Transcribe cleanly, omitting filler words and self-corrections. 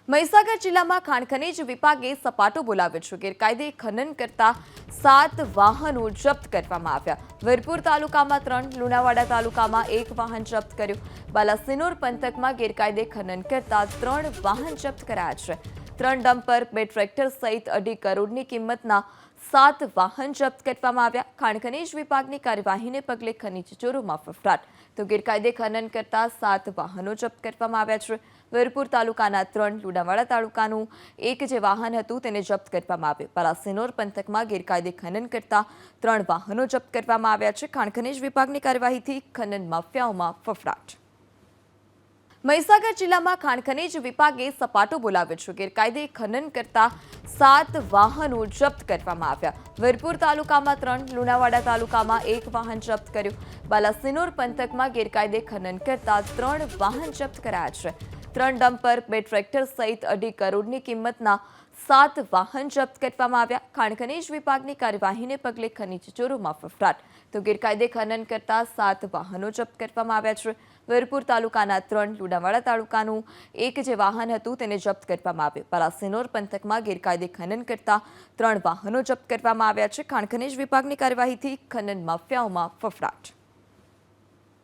મહીસાગર જિલ્લામાં ખાણ ખનીજ વિભાગે સપાટો બોલાવ્યો છે. ગેરકાયદે ખનન કરતા 7 વાહનો જપ્ત કરવામાં આવ્યા. વીરપુર તાલુકામાં 3, લુણાવાડા તાલુકામાં 1 વાહન જપ્ત કર્યું. બાલાસિનોર પંથકમાં ગેરકાયદે ખનન કરતા 3 વાહન જપ્ત કરાયા છે. 3 ડમ્પર, 2 ટ્રેક્ટર સહિત 2.5 કરોડની કિંમતના 7 વાહન જપ્ત કરવામાં આવ્યા. ખાણ ખનીજ વિભાગની કાર્યવાહીને પગલે ખનીજ ચોરોમાં ફફડાટ. તો ગેરકાયદે ખનન કરતા 7 વાહનો જપ્ત કરવામાં આવ્યા છે. વીરપુર તાલુકાના 3, લુણાવાડા તાલુકાનું 1 જે વાહન હતું તેને જપ્ત કરવામાં આવ્યું. બાલાસિનોર પંથકમાં ગેરકાયદે ખનન કરતા 3 વાહનો જપ્ત કરવામાં આવ્યા છે. ખાણ ખનીજ વિભાગની કાર્યવાહીથી ખનન માફિયાઓમાં ફફડાટ. મહીસાગર જિલ્લામાં ખાણ ખનીજ વિભાગે સપાટો બોલાવ્યો છે. ગેરકાયદે ખનન કરતા 7 વાહનો જપ્ત કરવામાં આવ્યા. વીરપુર તાલુકામાં 3, લુણાવાડા તાલુકામાં 1 વાહન જપ્ત કર્યું. બાલાસિનોર પંથકમાં ગેરકાયદે ખનન કરતા 3 વાહન જપ્ત કરાયા છે. 3 ડમ્પર, 2 ટ્રેક્ટર સહિત 2.5 કરોડની કિંમતના 7 વાહન જપ્ત કરવામાં આવ્યા. ખાણ ખનીજ વિભાગની કાર્યવાહીને પગલે ખનીજ ચોરોમાં ફફડાટ. તો ગેરકાયદે ખનન કરતા 7 વાહનો જપ્ત કરવામાં આવ્યા છે. વીરપુર તાલુકાના 3, લુણાવાડા તાલુકાનું 1 જે વાહન હતું તેને જપ્ત કરવામાં આવ્યું. બાલાસિનોર પંથકમાં ગેરકાયદે ખનન કરતા 3 વાહનો જપ્ત કરવામાં આવ્યા છે. ખાણ ખનીજ વિભાગની કાર્યવાહીથી ખનન માફિયાઓમાં ફફડાટ.